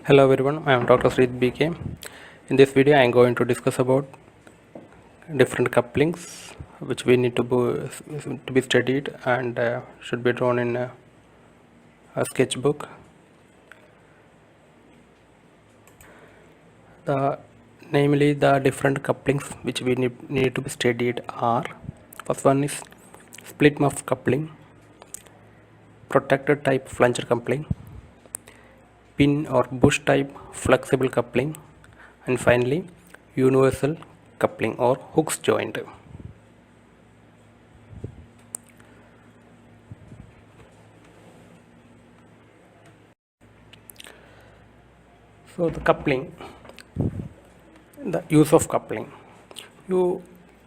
Hello everyone, I am Dr. Sridh BK. In this video I am going to discuss about different couplings which we need to be studied and should be drawn in a sketchbook. Namely the different couplings which we need to be studied are: first one is split muff coupling, protected type flanger coupling, pin or bush type flexible coupling, and finally universal coupling or Hooke's joint. So the coupling, the use of coupling. You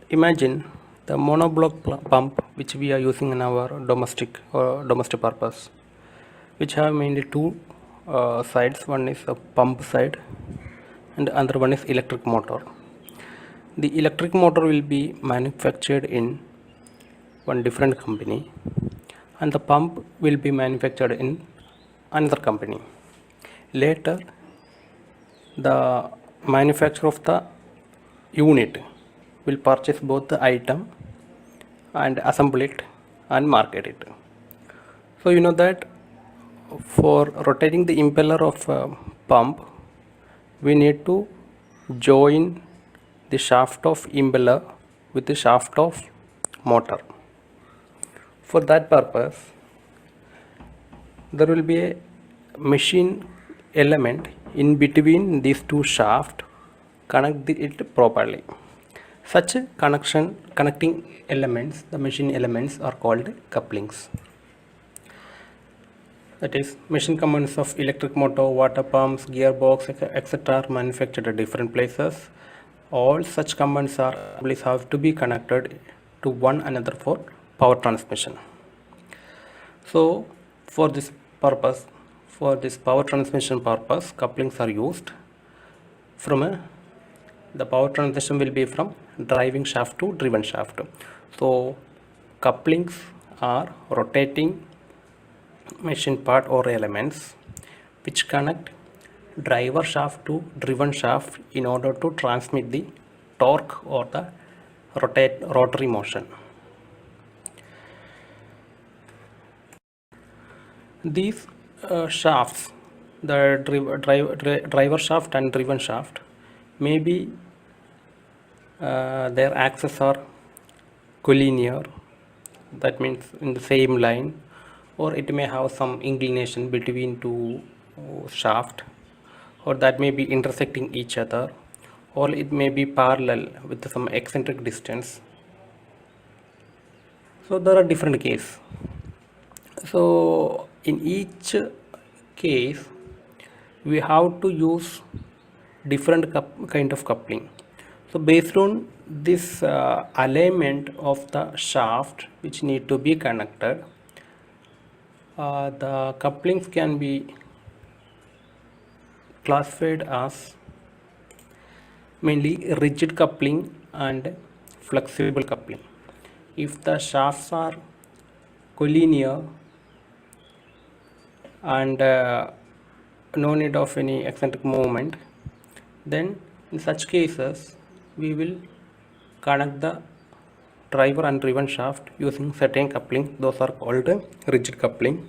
imagine the monoblock pump which we are using in our domestic purpose, which have mainly two sides. One is a pump side and another one is electric motor. The electric motor will be manufactured in one different company and the pump will be manufactured in another company. Later the manufacturer of the unit will purchase both the item and assemble it and market it. So you know that for rotating the impeller of a pump, we need to join the shaft of impeller with the shaft of motor. For that purpose, there will be a machine element in between these two shafts, connect it properly. Such connecting elements, the machine elements, are called couplings. That is, machine components of electric motor, water pumps, gearbox, etc. are manufactured at different places. All such components have to be connected to one another for power transmission. So for this purpose, for this power transmission purpose, couplings are used. The power transmission will be from driving shaft to driven shaft. So couplings are rotating machine part or elements which connect driver shaft to driven shaft in order to transmit the torque or the rotary motion. These shafts, the driver shaft and driven shaft, maybe their axes are collinear, that means in the same line, or it may have some inclination between two shaft, or that may be intersecting each other, or it may be parallel with some eccentric distance. So there are different cases. So in each case we have to use different kind of coupling. So based on this alignment of the shaft which need to be connected, the couplings can be classified as mainly rigid coupling and flexible coupling. If the shafts are collinear and no need of any eccentric movement, then in such cases we will connect the driver and driven shaft using certain coupling. Those are called rigid coupling.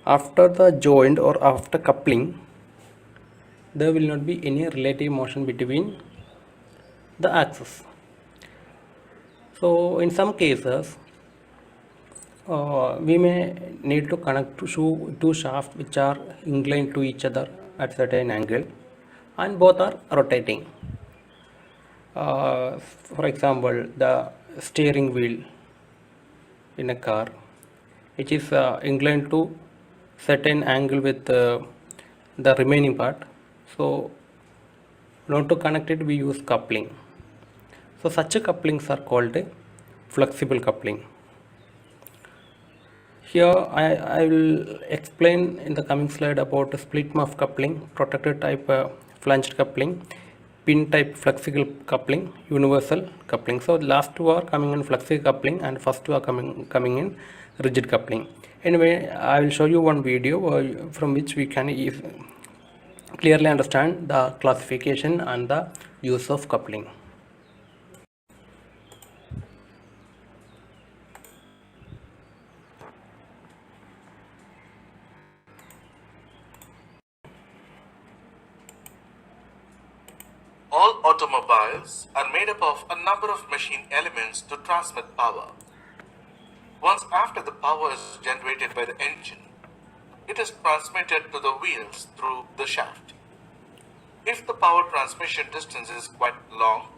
After the joint or after coupling, there will not be any relative motion between the axes. So in some cases we may need to connect two shafts which are inclined to each other at certain angle and both are rotating. For example, the steering wheel in a car, which is inclined to certain angle with the remaining part. So in order to connect it, we use coupling. So such couplings are called flexible coupling. Here I will explain in the coming slide about split muff coupling, protected type flanged coupling, pin type flexible coupling, universal coupling. So the last two are coming in flexible coupling and first two are coming in rigid coupling. Anyway, I will show you one video from which we can clearly understand the classification and the use of coupling. All automobiles are made up of a number of machine elements to transmit power. Once after the power is generated by the engine, it is transmitted to the wheels through the shaft. If the power transmission distance is quite long,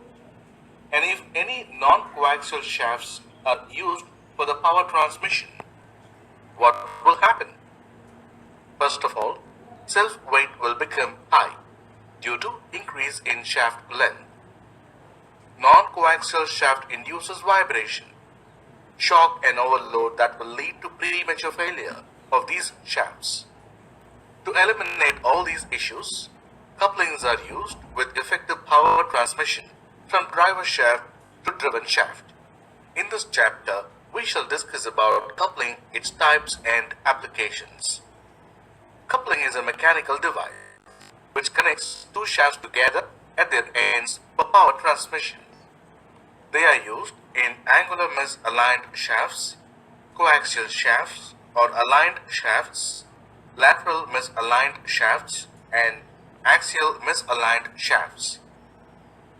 and if any non-coaxial shafts are used for the power transmission, what will happen? First of all, self-weight will become high due to increase in shaft length. Non-coaxial shaft induces vibration, shock and overload that will lead to premature failure of these shafts. To eliminate all these issues, couplings are used with effective power transmission from driver shaft to driven shaft. In this chapter, we shall discuss about coupling, its types and applications. Coupling is a mechanical device which connects two shafts together at their ends for power transmission. They are used in angular misaligned shafts, coaxial shafts or aligned shafts, lateral misaligned shafts, and axial misaligned shafts.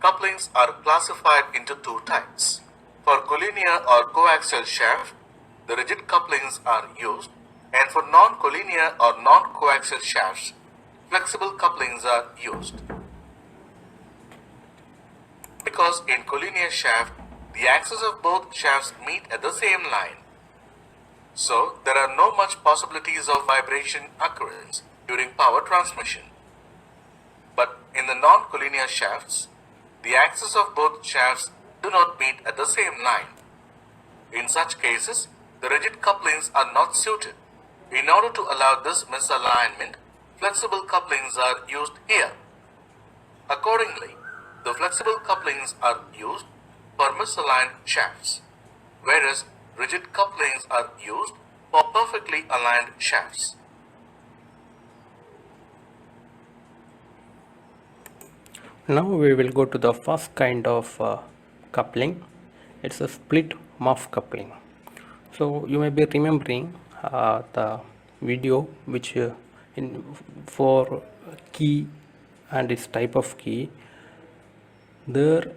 Couplings are classified into two types. For collinear or coaxial shaft, the rigid couplings are used, and for non-collinear or non-coaxial shafts, flexible couplings are used. Because in collinear shaft, the axes of both shafts meet at the same line. So, there are no much possibilities of vibration occurrence during power transmission. But in the non-collinear shafts, the axes of both shafts do not meet at the same line. In such cases, the rigid couplings are not suited. In order to allow this misalignment, flexible couplings are used here. Accordingly, the flexible couplings are used for misaligned shafts, whereas rigid couplings are used for perfectly aligned shafts. Now we will go to the first kind of coupling. It's a split muff coupling. So you may be remembering the video which in for key and its type of key. There,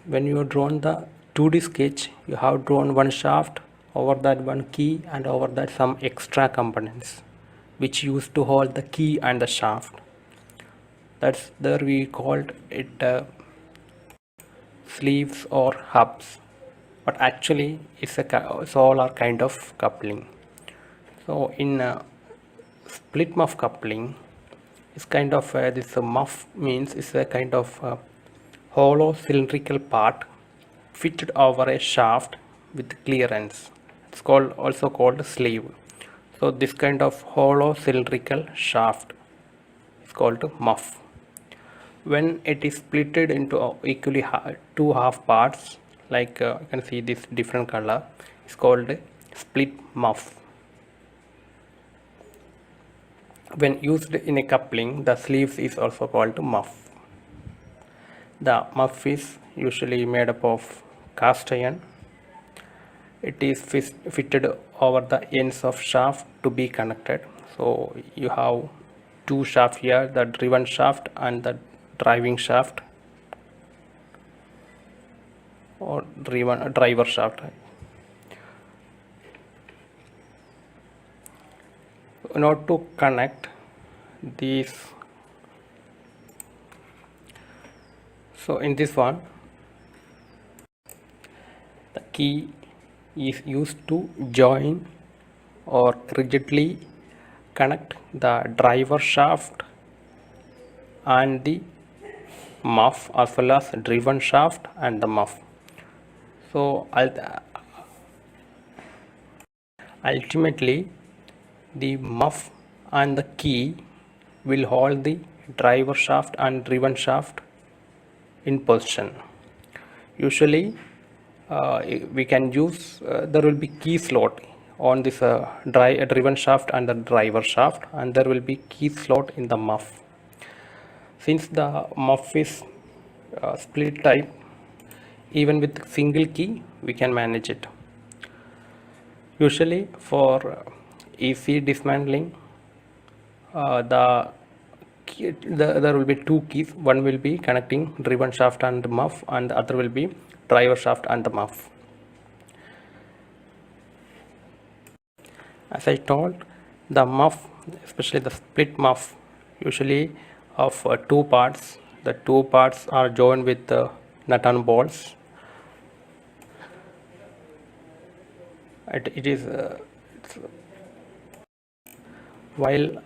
when you have drawn the 2D sketch, you have drawn one shaft, over that one key, and over that some extra components which used to hold the key and the shaft. That's there we called it sleeves or hubs, but actually it's all are kind of coupling. So in split muff coupling, it's kind of this muff means it's a kind of hollow cylindrical part fitted over a shaft with clearance. It's called also called sleeve. So this kind of hollow cylindrical shaft is called muff. When it is splitted into equally two half parts, like you can see this different color, is called split muff. When used in a coupling, the sleeves is also called muff. The muff is usually made up of cast iron. It is fitted over the ends of shaft to be connected. So you have two shafts here, the driven shaft and the driving shaft or driver shaft. In order to connect these, so in this one the key is used to join or rigidly connect the driver shaft and the muff, as well as driven shaft and the muff. So ultimately the muff and the key will hold the driver shaft and driven shaft in position. Usually we can use there will be key slot on this driven shaft and the driver shaft, and there will be key slot in the muff. Since the muff is split type, even with single key we can manage it. Usually for easy dismantling, there will be two keys. One will be connecting driven shaft and the muff, and the other will be driver shaft and the muff. As I told, the muff, especially the split muff, usually of two parts. The two parts are joined with nut and bolts. It is while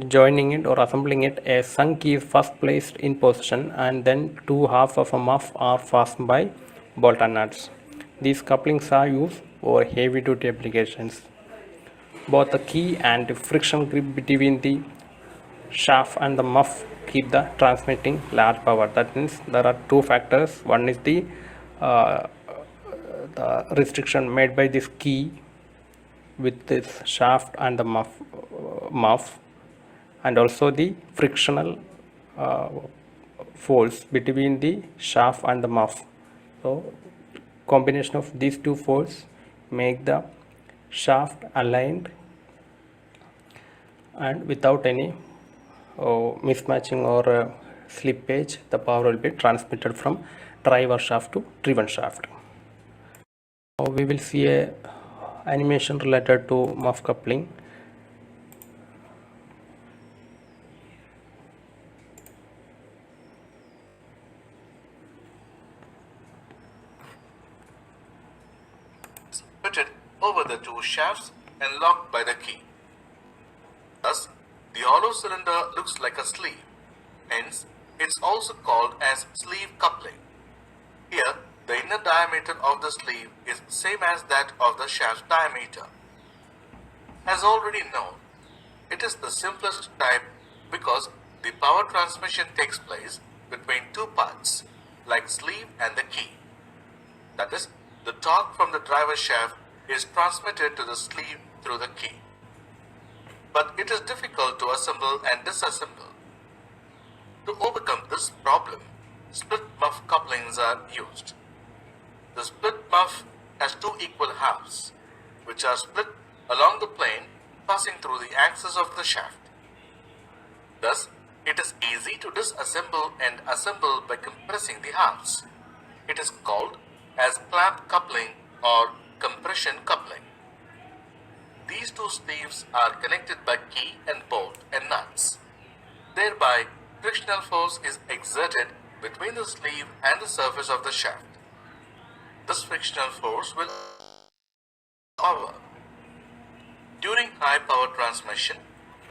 joining it or assembling it, a sunk key is first placed in position, and then two halves of a muff are fastened by bolt and nuts. These couplings are used for heavy duty applications. Both the key and the friction grip between the shaft and the muff keep the transmitting large power. That means there are two factors. One is the restriction made by this key with this shaft and the muff, and also the frictional force between the shaft and the muff. So combination of these two forces make the shaft aligned, and without any mismatching or slippage, the power will be transmitted from driver shaft to driven shaft. Now we will see a animation related to muff coupling. Fitted over the two shafts and locked by the key. Thus, the hollow cylinder looks like a sleeve. Hence, it's also called as sleeve coupling. Here, the inner diameter of the sleeve is same as that of the shaft diameter. As already known, it is the simplest type because the power transmission takes place between two parts, like sleeve and the key. That is, the torque from the driver shaft is transmitted to the sleeve through the key. But it is difficult to assemble and disassemble. To overcome this problem, split muff couplings are used. The split muff has two equal halves, which are split along the plane passing through the axis of the shaft. Thus, it is easy to disassemble and assemble by compressing the halves. It is called as clamp coupling or compression coupling. These two sleeves are connected by key and bolt and nuts. Thereby, frictional force is exerted between the sleeve and the surface of the shaft. This frictional force will power. During high power transmission,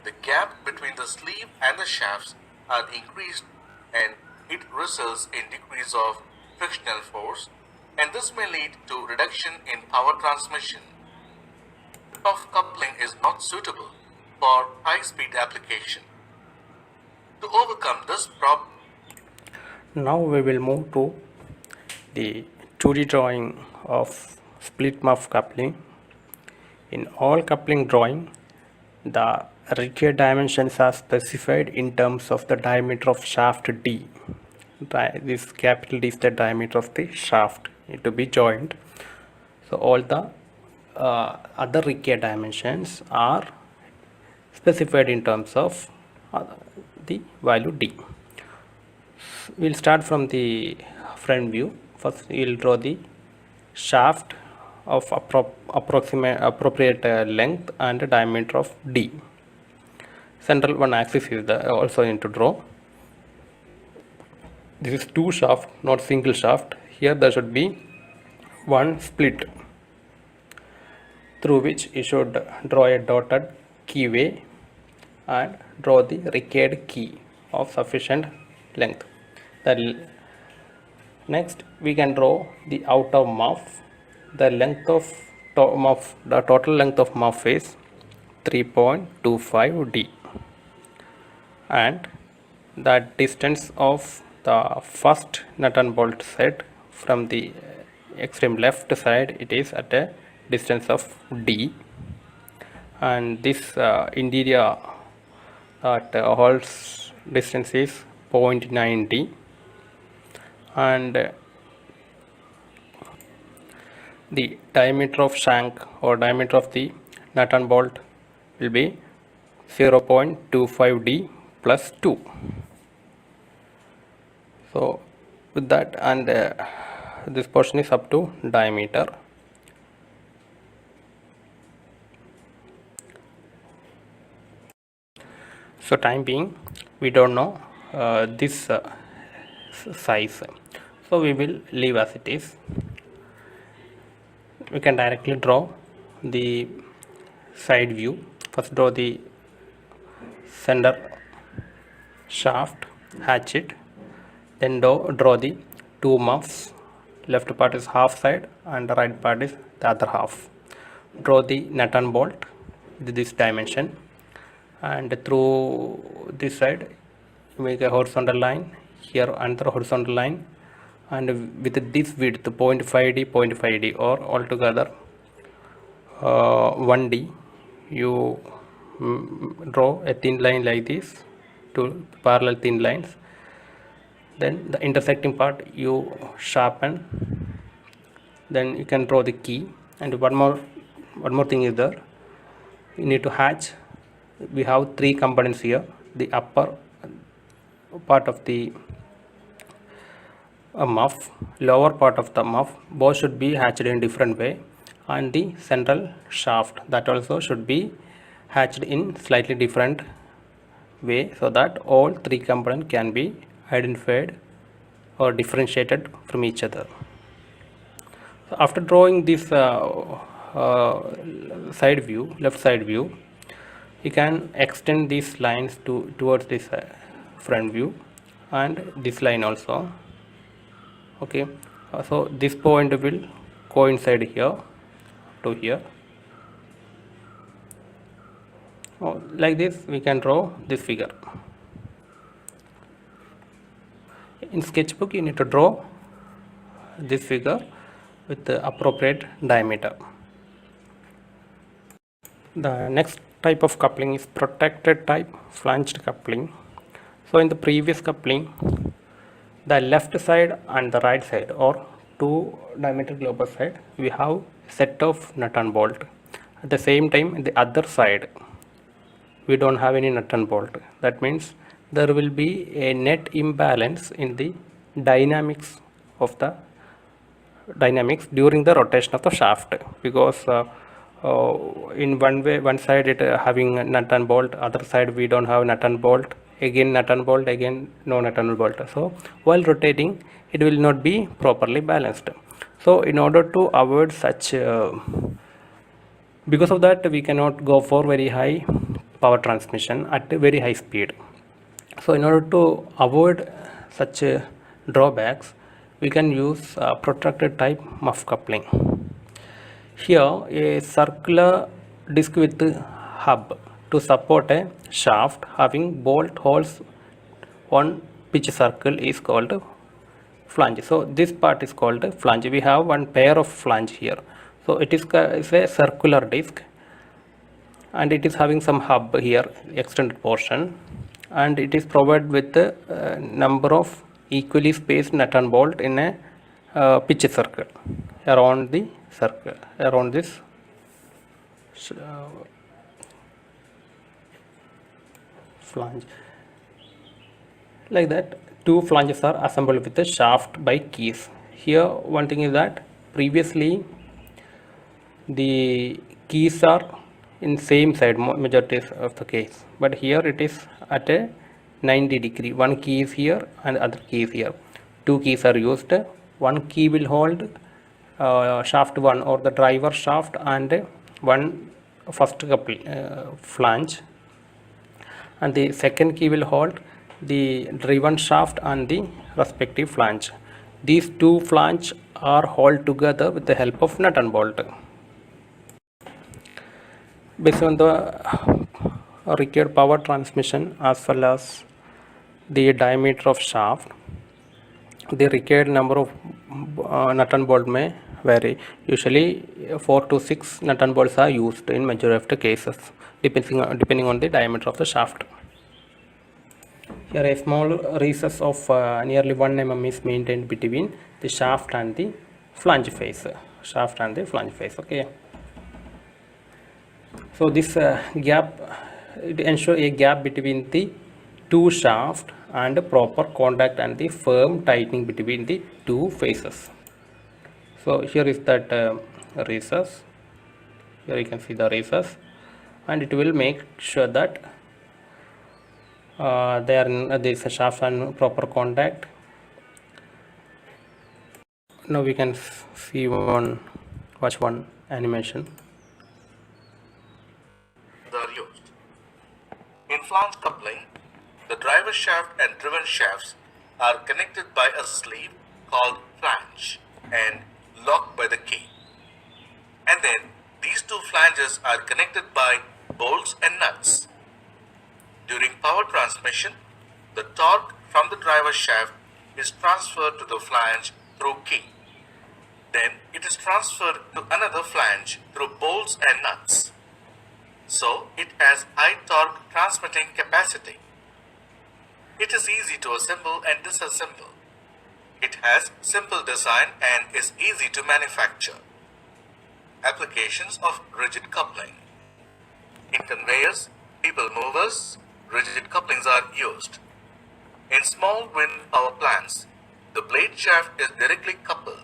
the gap between the sleeve and the shafts are increased, and it results in decrease of frictional force, and this may lead to reduction in power transmission. Muff coupling is not suitable for high-speed application. To overcome this problem, now we will move to the 2D drawing of split muff coupling. In all coupling drawing, the required dimensions are specified in terms of the diameter of shaft D. This capital D is the diameter of the shaft to be joined. So all the other required dimensions are specified in terms of the value D. We'll start from the front view. First we will draw the shaft of appropriate length and diameter of D. Central one axis is also need to draw. This is two shaft, not single shaft. Here there should be one split through which you should draw a dotted keyway and draw the required key of sufficient length. Next we can draw the outer muff. The length of muff, the total length of muff is 3.25 D, and the distance of the first nut and bolt set from the extreme left side, it is at a distance of D, and this interior that hole distance is 0.90 and the diameter of shank or diameter of the nut and bolt will be 0.25d plus 2. So with that, and this portion is up to diameter. So time being we don't know this size, so we will leave as it is. We can directly draw the side view. First draw the center shaft, hatch it, then draw the two muffs. Left part is half side and the right part is the other half. Draw the nut and bolt with this dimension, and through this side make a horizontal line, here another horizontal line, and with this width 0.5d or altogether 1d, you draw a thin line like this, two parallel thin lines. Then the intersecting part you sharpen, then you can draw the key. And one more thing is there, you need to hatch. We have three components here. The upper part of the muff, lower part of the muff, both should be hatched in different way, and the central shaft, that also should be hatched in slightly different way, so that all three components can be identified or differentiated from each other. So after drawing this side view, left side view, you can extend these lines towards this front view and this line also. Okay, so this point will coincide here to here. Like this we can draw this figure. In sketchbook you need to draw this figure with the appropriate diameter. The next type of coupling is protected type flanged coupling. So in the previous coupling, the left side and the right side, or two diametrically opposite side, we have set of nut and bolt. At the same time, in the other side we don't have any nut and bolt. That means there will be a net imbalance in the dynamics during the rotation of the shaft, because in one side it having nut and bolt, other side we don't have nut and bolt, again nut and bolt, again no nut and bolt. So while rotating it will not be properly balanced. So in order to avoid such because of that we cannot go for very high power transmission at a very high speed. So in order to avoid such drawbacks, we can use protracted type muff coupling. Here a circular disc with hub to support a shaft having bolt holes on pitch circle is called flange. So this part is called flange. We have one pair of flange here. So it is a circular disc, and it is having some hub here, extended portion, and it is provided with a number of equally spaced nut and bolt in a pitch circle around the circle, around this flange. Like that, two flanges are assembled with the shaft by keys. Here one thing is that previously the keys are in same side majority of the case, but here it is at a 90 degree. One key is here and other key is here. Two keys are used. One key will hold shaft 1 or the driver shaft and one first flange, and the second key will hold the driven shaft and the respective flange. These two flanges are held together with the help of nut and bolt. Based on the required power transmission as well as the diameter of shaft, the required number of nut and bolt may vary. Usually 4 to 6 nut and bolts are used in majority of the cases, depending on the diameter of the shaft. Here a small recess of nearly 1 mm is maintained between the shaft and the flange face. Okay. So this gap, it ensures a gap between the two shaft and proper contact and the firm tightening between the two faces. So here is that recess. Here you can see the recess, and it will make sure that they are in this shaft and proper contact. Now we can watch one animation. Are used. In flange coupling, the driver shaft and driven shafts are connected by a sleeve called flange and locked by the key. And then these two flanges are connected by bolts and nuts. During power transmission, the torque from the driver shaft is transferred to the flange through key. Then it is transferred to another flange through bolts and nuts. So it has high torque transmitting capacity. It is easy to assemble and disassemble. It has simple design and is easy to manufacture. Applications of rigid coupling. In conveyors, people movers, rigid couplings are used. In small wind power plants, the blade shaft is directly coupled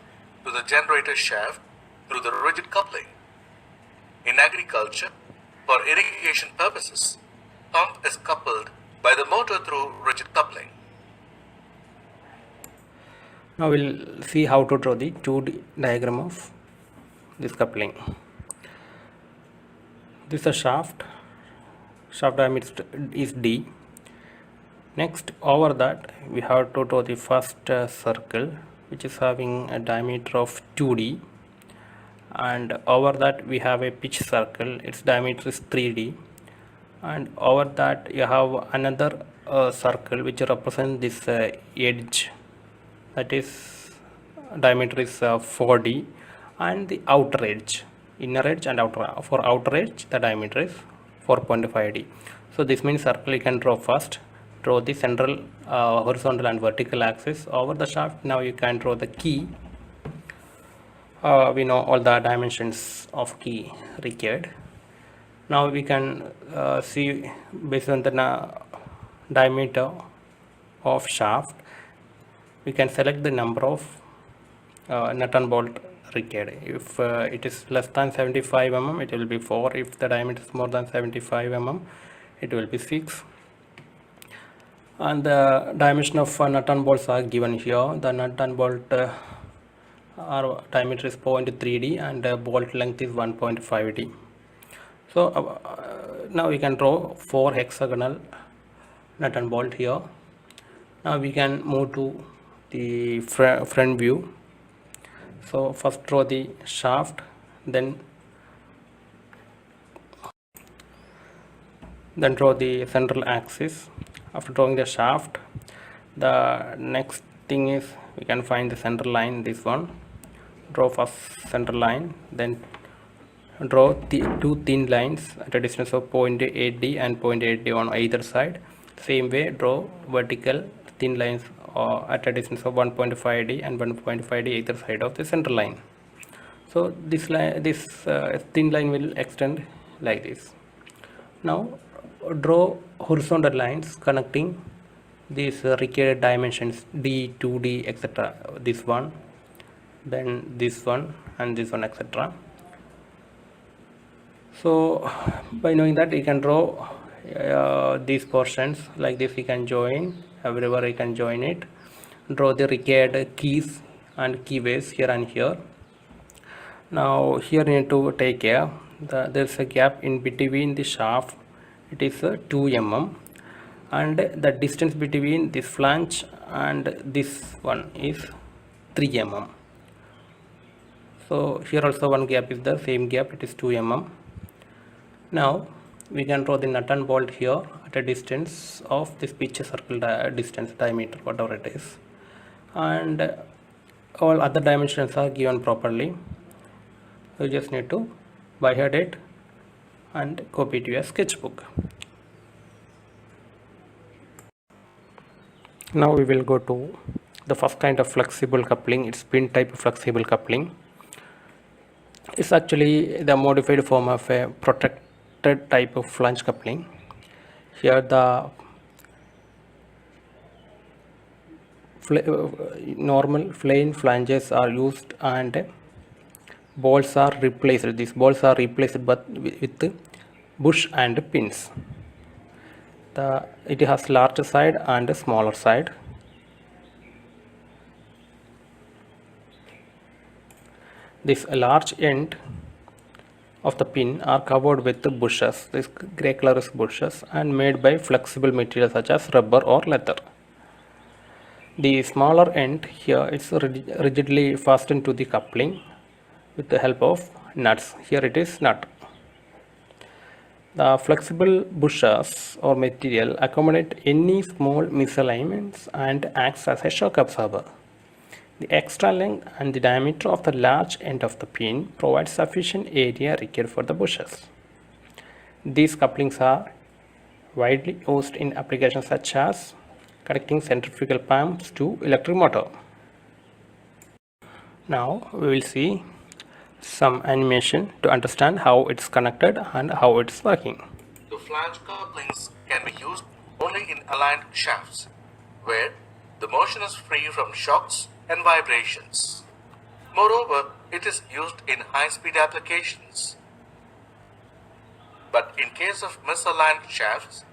to the generator shaft through the rigid coupling. In agriculture, for irrigation purposes, pump is coupled by the motor through rigid coupling. Now we'll see how to draw the 2D diagram of this coupling. This is a shaft diameter is D. Next, over that we have to draw the first circle, which is having a diameter of 2D, and over that we have a pitch circle, its diameter is 3D, and over that you have another circle which represents this edge, that is diameter is 4D, and the outer edge, inner edge and outer. For outer edge the diameter is 4.5D. So this means circle you can draw first. Draw the central horizontal and vertical axis over the shaft. Now you can draw the key. We know all the dimensions of key required. Now we can see based on the diameter of shaft, we can select the number of nut and bolt required. If it is less than 75 mm, it will be 4. If the diameter is more than 75 mm, it will be 6. And the dimension of nut and bolts are given here. The nut and bolt our diameter is 0.3D and bolt length is 1.5D. So now we can draw 4 hexagonal nut and bolt here. Now we can move to the front view. So first draw the shaft, then draw the central axis. After drawing the shaft, the next thing is we can find the center line, this one. Draw first center line, then draw the two thin lines at a distance of 0.8D and 0.8D on either side. Same way, draw vertical thin lines at a distance of 1.5D and 1.5D either side of the center line. So this thin line will extend like this. Now draw horizontal lines connecting these required dimensions D, 2D, etc. This one, then this one, and this one, etc. So by knowing that, you can draw these portions like this. You can join everywhere, you can join it. Draw the required keys and keyways here and here. Now here you need to take care, there's a gap in between the shaft, it is 2 mm, and the distance between this flange and this one is 3 mm. So here also one gap is the same gap, it is 2 mm. Now we can draw the nut and bolt here at a distance of this pitch circle distance, diameter, whatever it is, and all other dimensions are given properly. You just need to by head it and copy to your sketchbook. Now we will go to the first kind of flexible coupling. It's pin type flexible coupling. It's actually the modified form of a protected type of flange coupling. Here the normal plain flanges are used and balls are replaced. These balls are replaced but with bush and pins. It has larger side and smaller side. This large end of the pin are covered with bushes, these grey color is bushes, and made by flexible materials such as rubber or leather. The smaller end here is rigidly fastened to the coupling with the help of nuts. Here it is nut. The flexible bushes or material accommodate any small misalignments and acts as a shock absorber. The extra length and the diameter of the large end of the pin provides sufficient area required for the bushes. These couplings are widely used in applications such as connecting centrifugal pumps to electric motor. Now we will see some animation to understand how it's connected and how it's working. The flange couplings can be used only in aligned shafts, where the motion is free from shocks and vibrations. Moreover, it is used in high-speed applications. But in case of misaligned shafts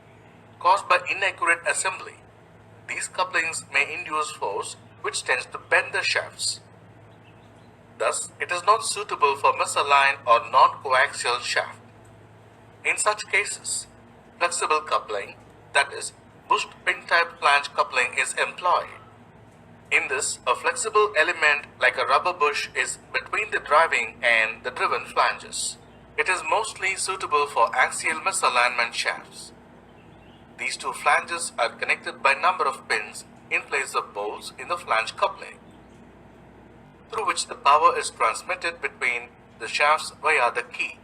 caused by inaccurate assembly, these couplings may induce force which tends to bend the shafts. Thus, it is not suitable for misaligned or non-coaxial shaft. In such cases, flexible coupling, that is, pushed pin-type flange coupling is employed. In this, a flexible element like a rubber bush is between the driving and the driven flanges. It is mostly suitable for axial misalignment shafts. These two flanges are connected by number of pins in place of bolts in the flange coupling, through which the power is transmitted between the shafts via the key.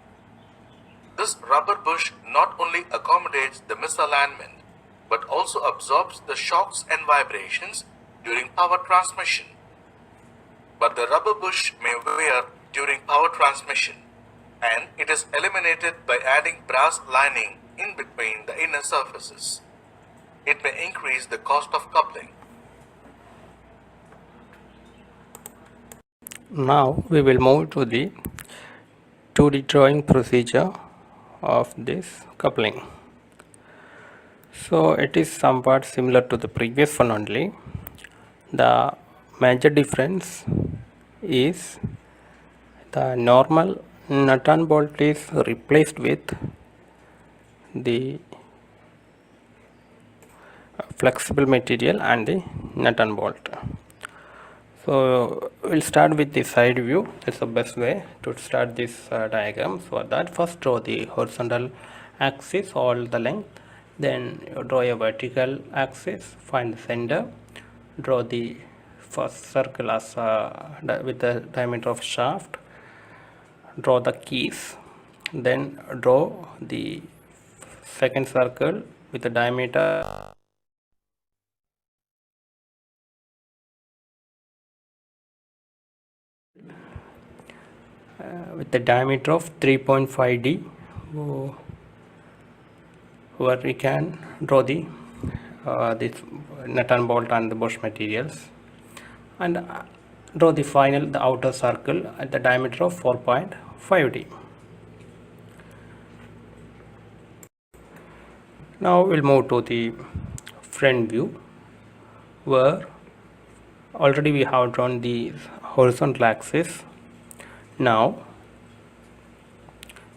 This rubber bush not only accommodates the misalignment, but also absorbs the shocks and vibrations during power transmission. But the rubber bush may wear during power transmission, and it is eliminated by adding brass lining in between the inner surfaces. It may increase the cost of coupling. Now we will move to the 2D drawing procedure of this coupling. So it is somewhat similar to the previous one only. The major difference is the normal nut and bolt is replaced with the flexible material and the nut and bolt. So we'll start with the side view. That's the best way to start this diagram. So that first draw the horizontal axis all the length, then you draw a vertical axis, find the center, draw the first circle as with the diameter of shaft, draw the keys, then draw the second circle with the diameter with the diameter of 3.5D, where we can draw the this nut and bolt and the bush materials, and draw the outer circle at the diameter of 4.5D. Now we'll move to the front view, where already we have drawn the horizontal axis. Now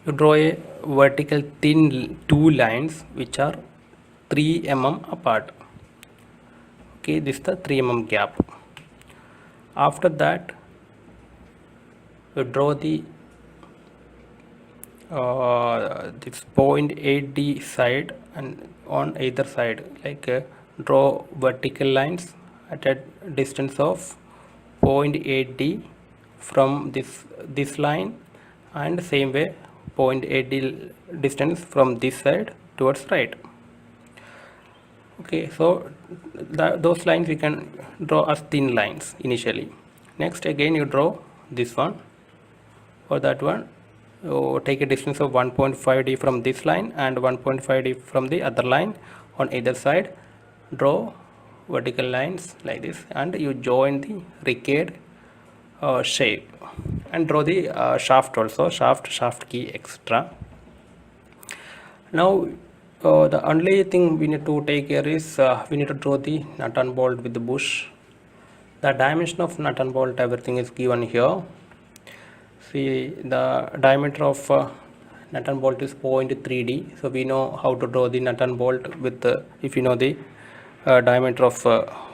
you draw a vertical thin two lines which are 3 mm apart. Okay, this is the 3 mm gap. After that, you draw the this 0.8D side and on either side, like draw vertical lines at a distance of 0.8D from this line, and same way 0.8D distance from this side towards right. Okay, so those lines we can draw as thin lines initially. Next, again you draw this one or that one. So take a distance of 1.5d from this line and 1.5d from the other line on either side. Draw vertical lines like this, and you join the recade shape, and draw the shaft also, shaft key, etc. Now the only thing we need to take care is we need to draw the nut and bolt with the bush. The dimension of nut and bolt, everything is given here. See, the diameter of nut and bolt is 0.3d, so we know how to draw the nut and bolt with if you know the diameter of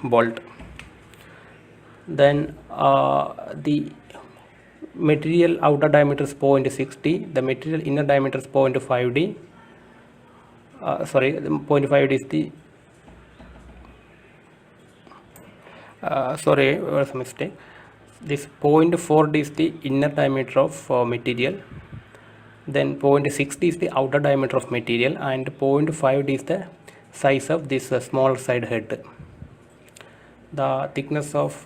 bolt. Then the material outer diameter is 0.6d, the material inner diameter is 0.5d. Sorry, the 0.5d is the sorry, was a mistake. This 0.4d is the inner diameter of material, then 0.6d is the outer diameter of material, and 0.5d is the size of this small side head. The thickness of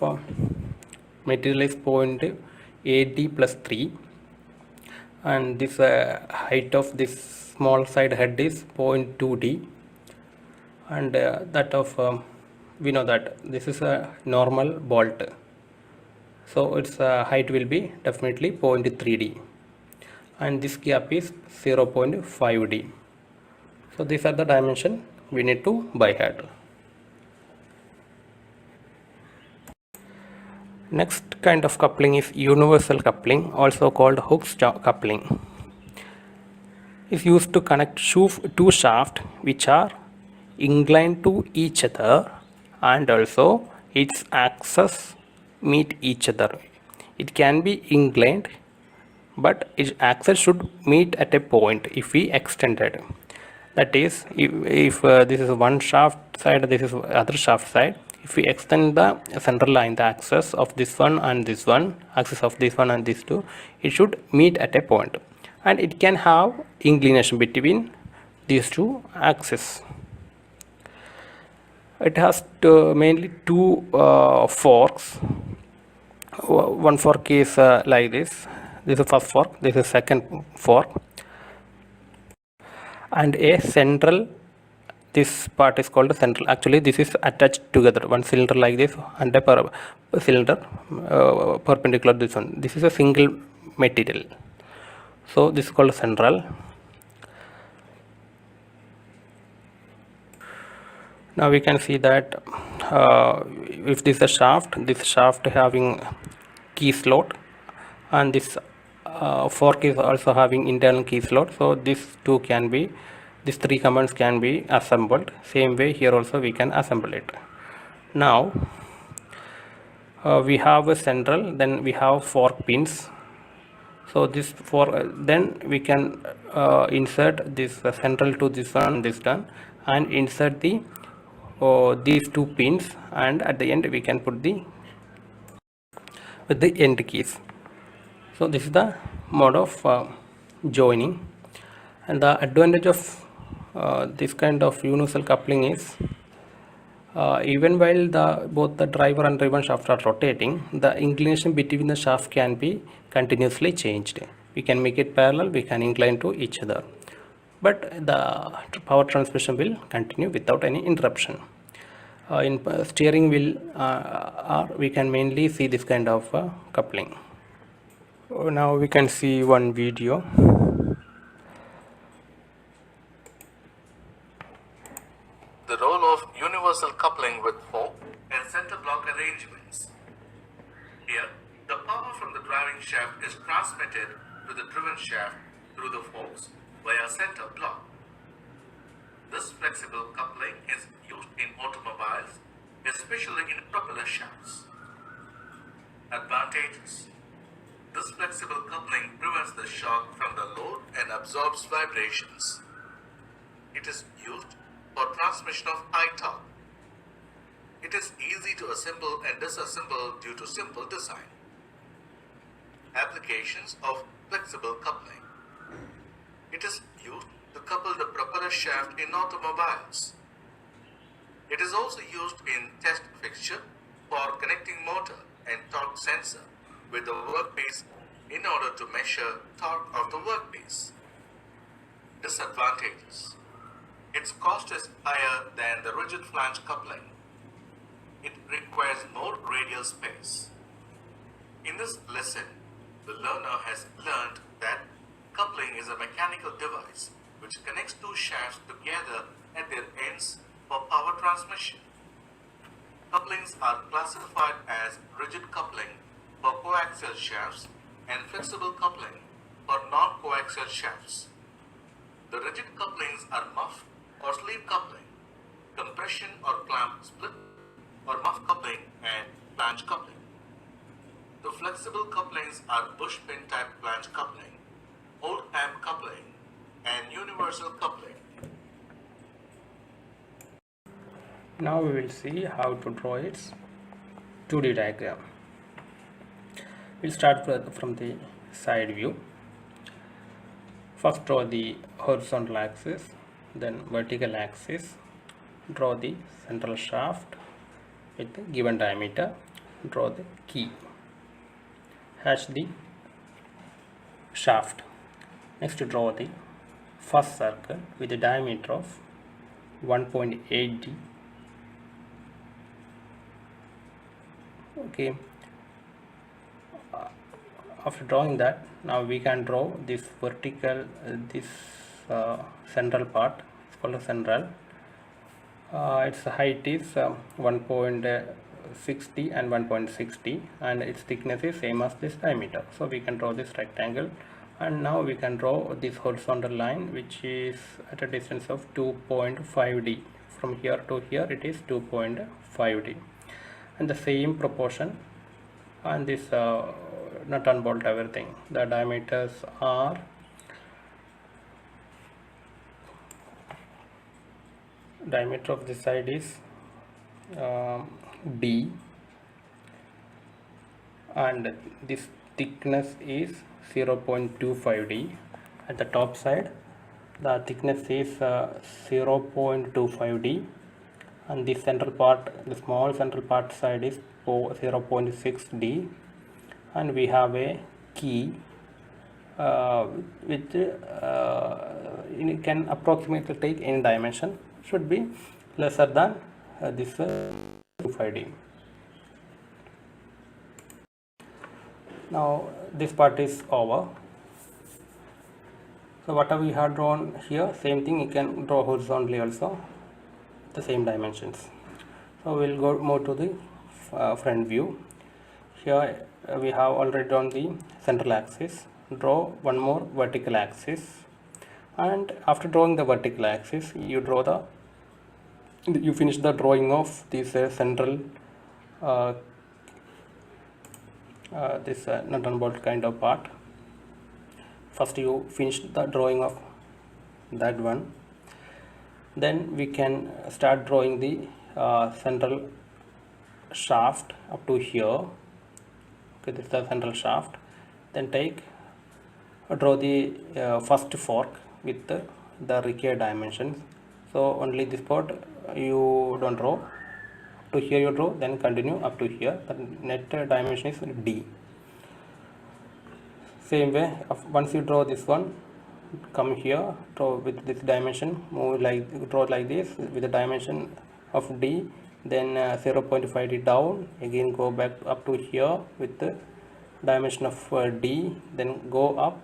material is 0.8d plus 3, and this height of this small side head is 0.2d, and that of we know that this is a normal bolt, so its height will be definitely 0.3d, and this gap is 0.5d. So these are the dimension we need to by head. Next kind of coupling is universal coupling, also called Hooke's coupling. Is used to connect two shafts which are inclined to each other, and also its axes meet each other. It can be inclined, but its axis should meet at a point if we extend it. That is, if this is one shaft side, this is other shaft side, if we extend the central line, the axis of this one and this one, axis of this one and this two, it should meet at a point, and it can have inclination between these two axes. It has mainly two forks. One fork is like this. This is first fork, this is second fork, and a central, this part is called central. Actually this is attached together, one cylinder like this and a cylinder perpendicular this one. This is a single material, so this is called central. Now we can see that if this is a shaft, this shaft having key slot, and this fork is also having internal key slot, so these three components can be assembled. Same way here also we can assemble it. Now we have a central, then we have fork pins. So this then we can insert this central to this one, this one, and insert the these two pins, and at the end we can put the with the end keys. So this is the mode of joining, and the advantage of this kind of universal coupling is even while both the driver and driven shaft are rotating, the inclination between the shaft can be continuously changed. We can make it parallel, we can incline to each other, but the power transmission will continue without any interruption. In steering wheel we can mainly see this kind of coupling. Now we can see one video. The role of universal coupling with fork and center block arrangements. Here, the power from the driving shaft is transmitted to the driven shaft through the forks via center block. This flexible coupling is used in automobiles, especially in propeller shafts. Advantages. This flexible coupling prevents the shock from the load and absorbs vibrations. It is used for transmission of high torque. It is easy to assemble and disassemble due to simple design. Applications of flexible coupling. It is used to couple the propeller shaft in automobiles. It is also used in test fixture for connecting motor and torque sensor with the workpiece in order to measure torque of the workpiece. Disadvantages. Its cost is higher than the rigid flange coupling. It requires more radial space. In this lesson, the learner has learned that coupling is a mechanical device which connects two shafts together at their ends for power transmission. Couplings are classified as rigid coupling for coaxial shafts and flexible coupling for non-coaxial shafts. The rigid couplings are muff or sleeve coupling, compression or clamp split, or muff coupling and flange coupling. The flexible couplings are bush pin type flange coupling, Oldham coupling, and universal coupling. Now we will see how to draw its 2D diagram. We'll start from the side view. First draw the horizontal axis, then vertical axis. Draw the central shaft with the given diameter. Draw the key. Hatch the shaft. Next draw the first circle with a diameter of 1.8 D. Okay. After drawing that, now we can draw this vertical, central part. It's called a central. Its height is 1.60 and 1.60, and its thickness is same as this diameter. So we can draw this rectangle, and now we can draw this horizontal line, which is at a distance of 2.5 D. From here to here, it is 2.5 D, and the same proportion. And this nut and bolt everything. The diameters are diameter of this side is D, and this thickness is 0.25 D. At the top side, the thickness is 0.25 D, and the central part, the small central part side is 0.6 D, and we have a key which it can approximately take any dimension, should be lesser than this 25 D. Now this part is over. So whatever we have drawn here, same thing you can draw horizontally also, the same dimensions. So we'll go more to the front view. Here we have already drawn the central axis. Draw one more vertical axis, and after drawing the vertical axis, you finish the drawing of this central this nut and bolt kind of part. First you finish the drawing of that one, then we can start drawing the central shaft up to here. Okay, this is the central shaft. Then draw the first fork with the required dimensions. So only this part you don't draw. Up to here you draw, then continue up to here. The net dimension is D. Same way, once you draw this one, come here, draw with this dimension, draw like this with the dimension of D, then 0.5 D down, again go back up to here with the dimension of D, then go up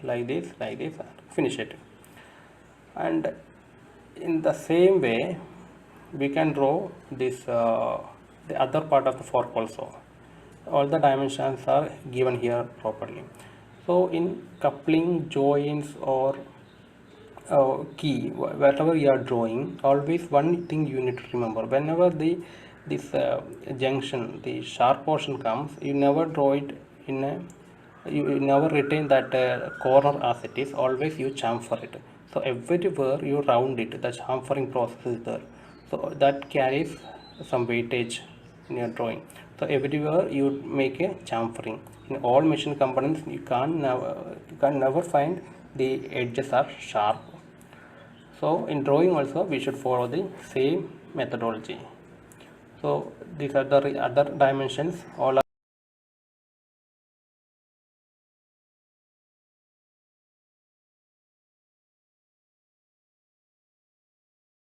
like this, finish it. And in the same way we can draw this the other part of the fork also. All the dimensions are given here properly. So in coupling, joints, or key, whatever you are drawing, always one thing you need to remember: whenever this junction, the sharp portion comes, you never draw it in a, you never retain that corner as it is. Always you chamfer it. So everywhere you round it, the chamfering process is there. So that carries some weightage in your drawing. So everywhere you make a chamfering. In all machine components, you can never find the edges are sharp. So in drawing also we should follow the same methodology. So these are the other dimensions. All